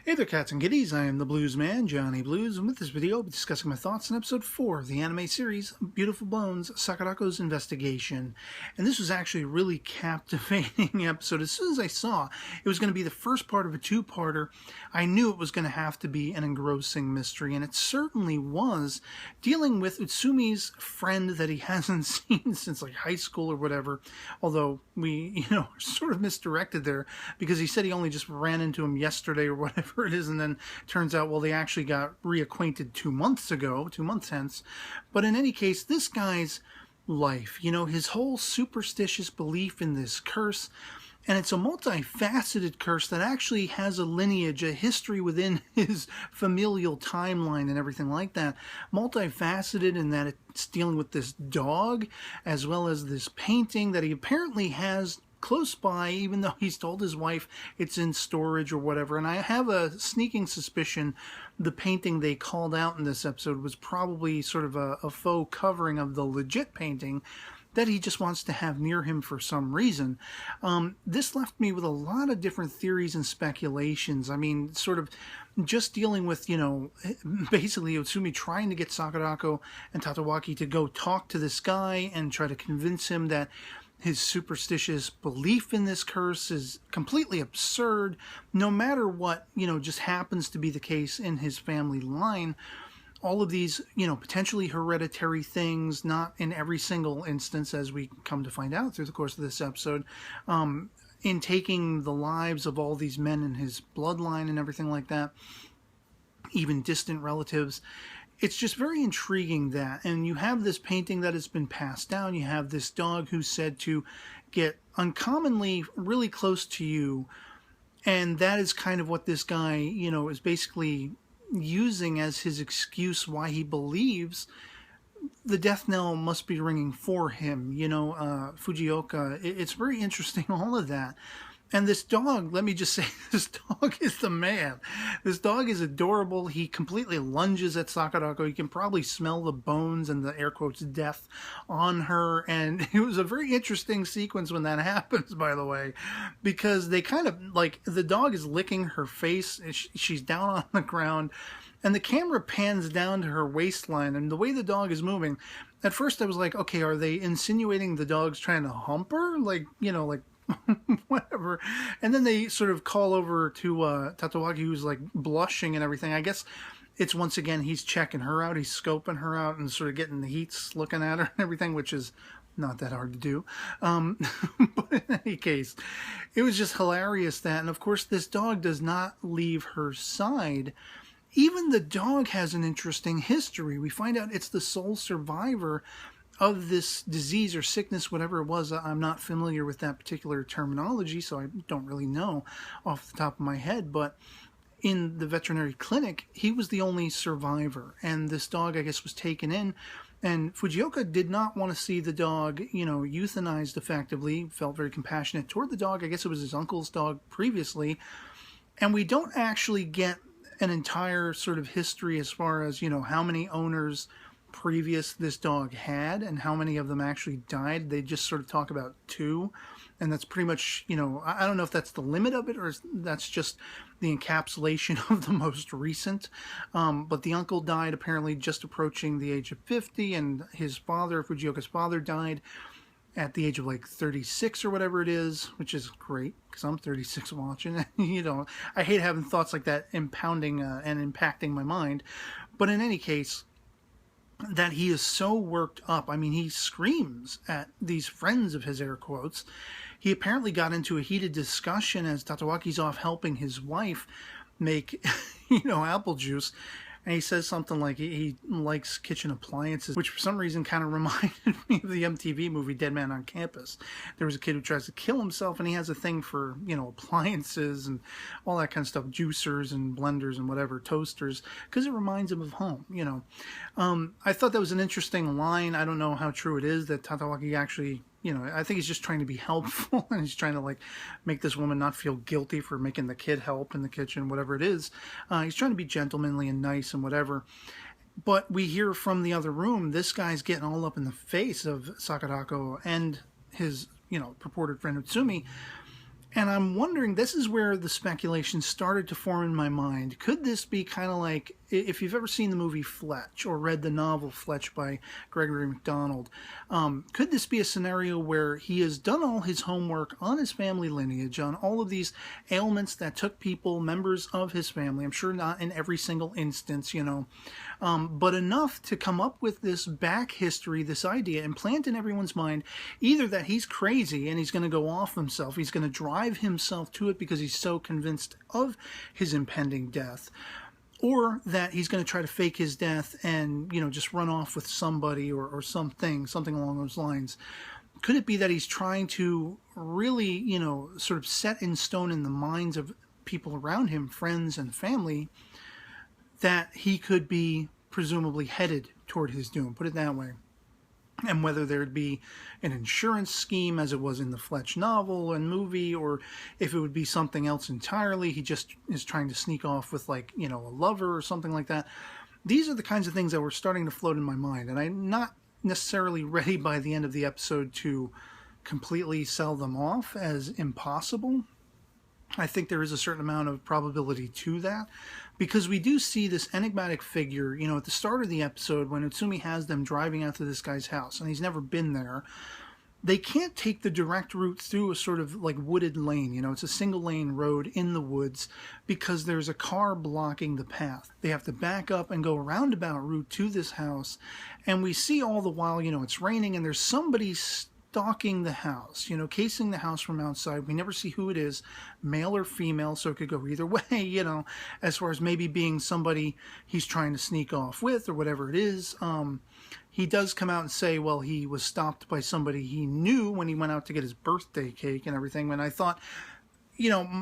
Hey there, cats and kitties. I am the Blues Man, Johnny Blues, and with this video, I'll be discussing my thoughts on episode 4 of the anime series, Beautiful Bones, Sakurako's Investigation. And this was actually a really captivating episode. As soon as I saw it was going to be the first part of a two-parter, I knew it was going to have to be an engrossing mystery, and it certainly was, dealing with Utsumi's friend that he hasn't seen since like high school or whatever, although we, sort of misdirected there, because he said he only just ran into him yesterday or whatever it is, and then turns out, well, they actually got reacquainted 2 months ago, 2 months hence. But in any case, this guy's life, his whole superstitious belief in this curse, and it's a multifaceted curse that actually has a lineage, a history within his familial timeline and everything like that. Multifaceted in that it's dealing with this dog, as well as this painting that he apparently has close by, even though he's told his wife it's in storage or whatever. And I have a sneaking suspicion the painting they called out in this episode was probably sort of a faux covering of the legit painting that he just wants to have near him for some reason. This left me with a lot of different theories and speculations. I mean, sort of just dealing with, basically Utsumi trying to get Sakurako and Tatewaki to go talk to this guy and try to convince him that his superstitious belief in this curse is completely absurd, no matter what, just happens to be the case in his family line. All of these, potentially hereditary things, not in every single instance, as we come to find out through the course of this episode, in taking the lives of all these men in his bloodline and everything like that, even distant relatives. It's just very intriguing that, and you have this painting that has been passed down, you have this dog who's said to get uncommonly really close to you, and that is kind of what this guy, is basically using as his excuse why he believes the death knell must be ringing for him, Fujioka. It's very interesting, all of that. And this dog, let me just say, this dog is the man. This dog is adorable. He completely lunges at Sakurako. You can probably smell the bones and the air quotes death on her. And it was a very interesting sequence when that happens, by the way, because they kind of, like, the dog is licking her face. She's down on the ground. And the camera pans down to her waistline. And the way the dog is moving, at first I was like, okay, are they insinuating the dog's trying to hump her? Like, whatever. And then they sort of call over to Tatewaki, who's like blushing and everything. I guess it's once again he's checking her out, he's scoping her out and sort of getting the heats, looking at her and everything, which is not that hard to do. But in any case, it was just hilarious that, and of course this dog does not leave her side. Even the dog has an interesting history. We find out it's the sole survivor of this disease or sickness, whatever it was. I'm not familiar with that particular terminology, so I don't really know off the top of my head. But in the veterinary clinic, he was the only survivor. And this dog, I guess, was taken in. And Fujioka did not want to see the dog, euthanized effectively, felt very compassionate toward the dog. I guess it was his uncle's dog previously. And we don't actually get an entire sort of history as far as, how many owners previous this dog had and how many of them actually died. They just sort of talk about 2, and that's pretty much, I don't know if that's the limit of it or that's just the encapsulation of the most recent. But the uncle died apparently just approaching the age of 50, and his father, Fujioka's father, died at the age of like 36 or whatever it is, which is great because I'm 36 watching. I hate having thoughts like that impounding and impacting my mind. But in any case, that he is so worked up. I mean, he screams at these friends of his, air quotes. He apparently got into a heated discussion as Tatewaki's off helping his wife make, apple juice. And he says something like he likes kitchen appliances, which for some reason kind of reminded me of the MTV movie Dead Man on Campus. There was a kid who tries to kill himself, and he has a thing for, appliances and all that kind of stuff, juicers and blenders and whatever, toasters, because it reminds him of home, I thought that was an interesting line. I don't know how true it is that Tatewaki actually, I think he's just trying to be helpful, and he's trying to, like, make this woman not feel guilty for making the kid help in the kitchen, whatever it is. He's trying to be gentlemanly and nice and whatever. But we hear from the other room, this guy's getting all up in the face of Sakurako and his, purported friend Utsumi. And I'm wondering, this is where the speculation started to form in my mind. Could this be kind of like, if you've ever seen the movie Fletch or read the novel Fletch by Gregory MacDonald, could this be a scenario where he has done all his homework on his family lineage, on all of these ailments that took people, members of his family, I'm sure not in every single instance, but enough to come up with this back history, this idea, and plant in everyone's mind either that he's crazy and he's going to go off himself, he's going to drive himself to it because he's so convinced of his impending death, or that he's going to try to fake his death and, just run off with somebody or something along those lines. Could it be that he's trying to really, sort of set in stone in the minds of people around him, friends and family, that he could be presumably headed toward his doom, put it that way? And whether there'd be an insurance scheme as it was in the Fletch novel and movie, or if it would be something else entirely. He just is trying to sneak off with, like, a lover or something like that. These are the kinds of things that were starting to float in my mind, and I'm not necessarily ready by the end of the episode to completely sell them off as impossible. I think there is a certain amount of probability to that, because we do see this enigmatic figure, at the start of the episode when Utsumi has them driving out to this guy's house, and he's never been there. They can't take the direct route through a sort of like wooded lane, it's a single lane road in the woods because there's a car blocking the path. They have to back up and go a roundabout route to this house, and we see all the while, it's raining and there's somebody stalking the house, casing the house from outside. We never see who it is, male or female, so it could go either way, as far as maybe being somebody he's trying to sneak off with or whatever it is. He does come out and say, well, he was stopped by somebody he knew when he went out to get his birthday cake and everything. And I thought,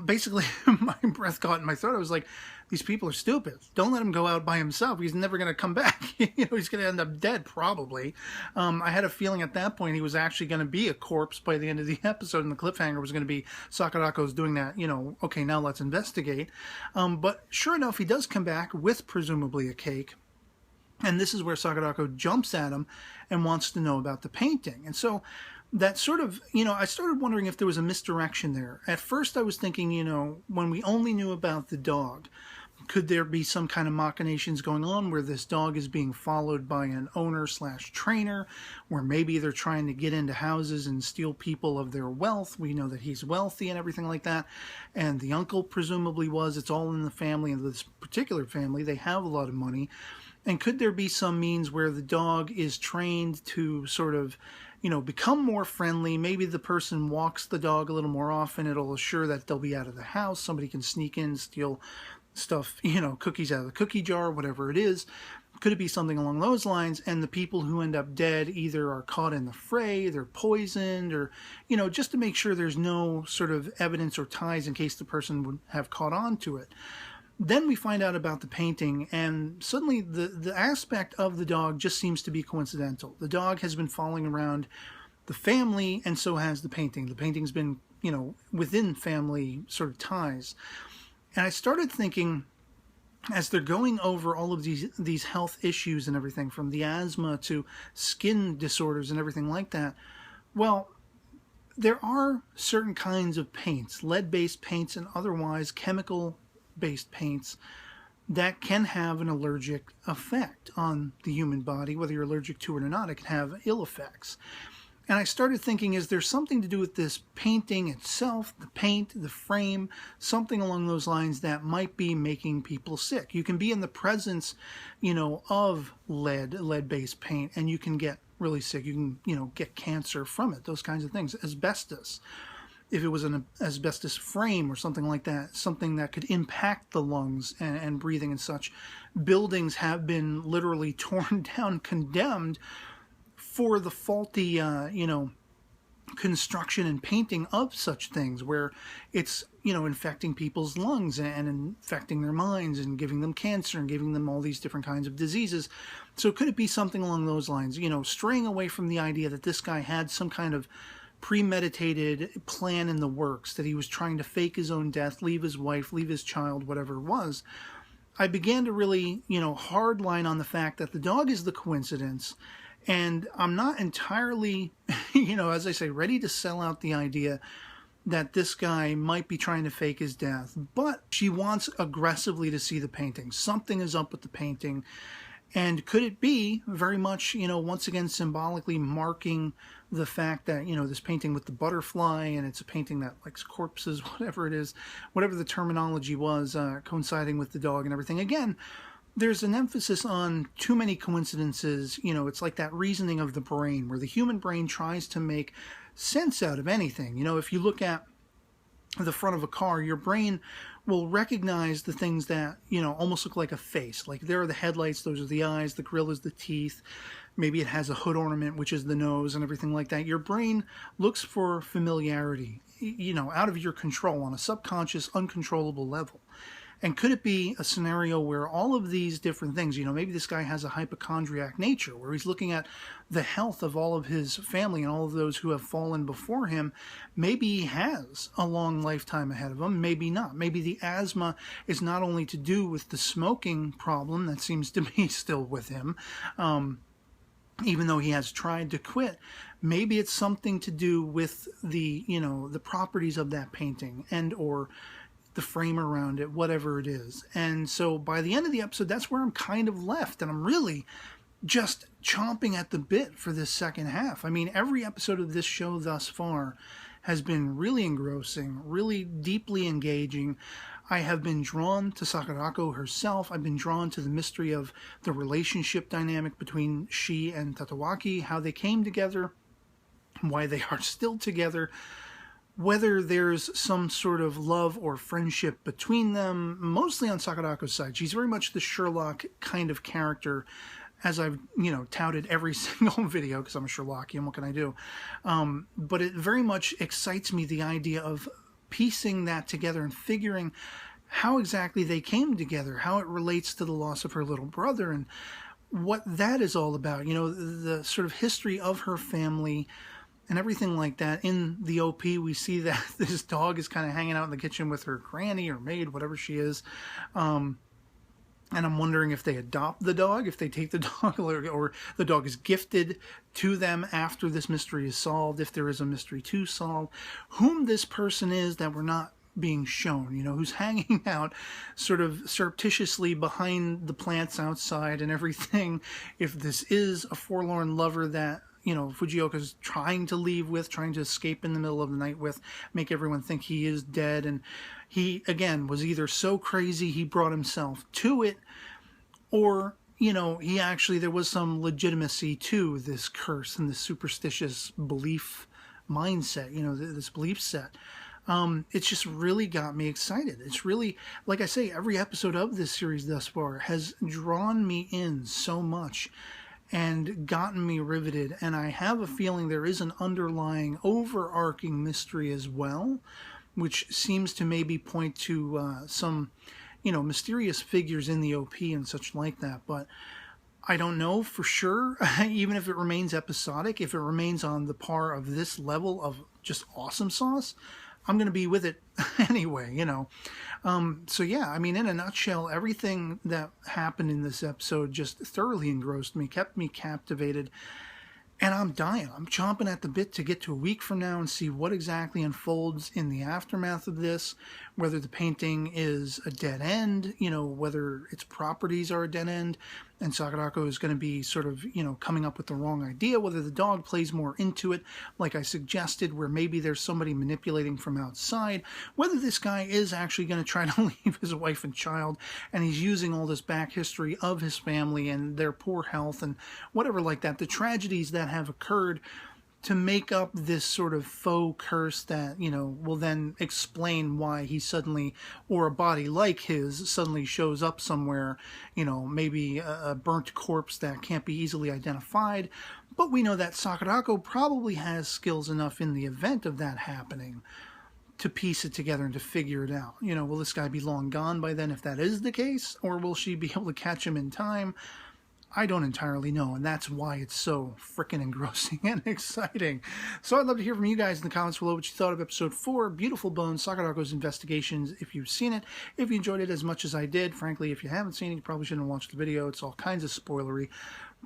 basically my breath caught in my throat. I was like, these people are stupid. Don't let him go out by himself. He's never going to come back. He's going to end up dead, probably. I had a feeling at that point he was actually going to be a corpse by the end of the episode, and the cliffhanger was going to be Sakurako's doing that, okay, now let's investigate. But sure enough, he does come back with presumably a cake. And this is where Sakurako jumps at him and wants to know about the painting. And so that sort of, I started wondering if there was a misdirection there. At first I was thinking, when we only knew about the dog, could there be some kind of machinations going on where this dog is being followed by an owner/trainer, where maybe they're trying to get into houses and steal people of their wealth? We know that he's wealthy and everything like that. And the uncle presumably was. It's all in the family, and this particular family, they have a lot of money. And could there be some means where the dog is trained to sort of, become more friendly? Maybe the person walks the dog a little more often. It'll assure that they'll be out of the house. Somebody can sneak in, steal stuff, cookies out of the cookie jar, whatever it is. Could it be something along those lines? And the people who end up dead either are caught in the fray, they're poisoned, or, just to make sure there's no sort of evidence or ties in case the person would have caught on to it. Then we find out about the painting, and suddenly the aspect of the dog just seems to be coincidental. The dog has been following around the family, and so has the painting. The painting's been, within family sort of ties. And I started thinking, as they're going over all of these health issues and everything, from the asthma to skin disorders and everything like that, well, there are certain kinds of paints, lead-based paints and otherwise chemical-based paints, that can have an allergic effect on the human body. Whether you're allergic to it or not, it can have ill effects. And I started thinking, is there something to do with this painting itself, the paint, the frame, something along those lines that might be making people sick? You can be in the presence, of lead-based paint, and you can get really sick. You can, get cancer from it, those kinds of things. Asbestos. If it was an asbestos frame or something like that, something that could impact the lungs and breathing and such. Buildings have been literally torn down, condemned for the faulty, construction and painting of such things, where it's, infecting people's lungs and infecting their minds and giving them cancer and giving them all these different kinds of diseases. So could it be something along those lines, straying away from the idea that this guy had some kind of premeditated plan in the works, that he was trying to fake his own death, leave his wife, leave his child, whatever it was. I began to really, hard line on the fact that the dog is the coincidence. And I'm not entirely, as I say, ready to sell out the idea that this guy might be trying to fake his death, but she wants aggressively to see the painting. Something is up with the painting. And could it be very much, once again, symbolically marking the fact that, this painting with the butterfly, and it's a painting that likes corpses, whatever it is, whatever the terminology was, coinciding with the dog and everything. Again, there's an emphasis on too many coincidences. It's like that reasoning of the brain, where the human brain tries to make sense out of anything. If you look at the front of a car, your brain will recognize the things that, almost look like a face. Like, there are the headlights, those are the eyes, the grill is the teeth, maybe it has a hood ornament, which is the nose, and everything like that. Your brain looks for familiarity, out of your control on a subconscious, uncontrollable level. And could it be a scenario where all of these different things, maybe this guy has a hypochondriac nature, where he's looking at the health of all of his family and all of those who have fallen before him. Maybe he has a long lifetime ahead of him, maybe not. Maybe the asthma is not only to do with the smoking problem that seems to be still with him, even though he has tried to quit. Maybe it's something to do with the, the properties of that painting and or the frame around it, whatever it is. And so by the end of the episode, that's where I'm kind of left, and I'm really just chomping at the bit for this second half. I mean, every episode of this show thus far has been really engrossing, really deeply engaging. I have been drawn to Sakurako herself. I've been drawn to the mystery of the relationship dynamic between she and Tatewaki, how they came together, why they are still together, whether there's some sort of love or friendship between them, mostly on Sakurako's side. She's very much the Sherlock kind of character, as I've, touted every single video, because I'm a Sherlockian, what can I do? But it very much excites me, the idea of piecing that together and figuring how exactly they came together, how it relates to the loss of her little brother, and what that is all about. The sort of history of her family, and everything like that. In the OP, we see that this dog is kind of hanging out in the kitchen with her granny or maid, whatever she is. And I'm wondering if they adopt the dog, if they take the dog, or the dog is gifted to them after this mystery is solved, if there is a mystery to solve. Whom this person is that we're not being shown, who's hanging out sort of surreptitiously behind the plants outside and everything. If this is a forlorn lover that Fujioka's trying to leave with, trying to escape in the middle of the night with, make everyone think he is dead. And he, again, was either so crazy he brought himself to it, or, he actually, there was some legitimacy to this curse and this superstitious belief mindset, this belief set. It's just really got me excited. It's really, like I say, every episode of this series thus far has drawn me in so much and gotten me riveted, and I have a feeling there is an underlying, overarching mystery as well, which seems to maybe point to some, mysterious figures in the OP and such like that, but I don't know for sure, even if it remains episodic, if it remains on the par of this level of just awesome sauce, I'm going to be with it anyway, So yeah, I mean, in a nutshell, everything that happened in this episode just thoroughly engrossed me, kept me captivated, and I'm dying. I'm chomping at the bit to get to a week from now and see what exactly unfolds in the aftermath of this, whether the painting is a dead end, whether its properties are a dead end, and Sakurako is going to be sort of, coming up with the wrong idea, whether the dog plays more into it, like I suggested, where maybe there's somebody manipulating from outside, whether this guy is actually going to try to leave his wife and child, and he's using all this back history of his family and their poor health and whatever like that, the tragedies that have occurred, to make up this sort of faux curse that, will then explain why he suddenly, or a body like his, suddenly shows up somewhere, maybe a burnt corpse that can't be easily identified. But we know that Sakurako probably has skills enough in the event of that happening to piece it together and to figure it out. Will this guy be long gone by then if that is the case? Or will she be able to catch him in time? I don't entirely know, and that's why it's so freaking engrossing and exciting. So I'd love to hear from you guys in the comments below what you thought of episode 4, Beautiful Bones, Sakurako's Investigations, if you've seen it, if you enjoyed it as much as I did. Frankly, if you haven't seen it, you probably shouldn't have watched the video. It's all kinds of spoilery.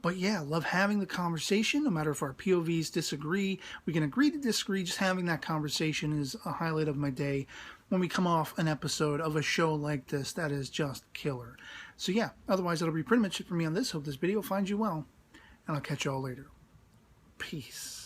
But yeah, love having the conversation, no matter if our POVs disagree. We can agree to disagree. Just having that conversation is a highlight of my day when we come off an episode of a show like this that is just killer. So yeah, otherwise that'll be pretty much it for me on this. Hope this video finds you well, and I'll catch you all later. Peace.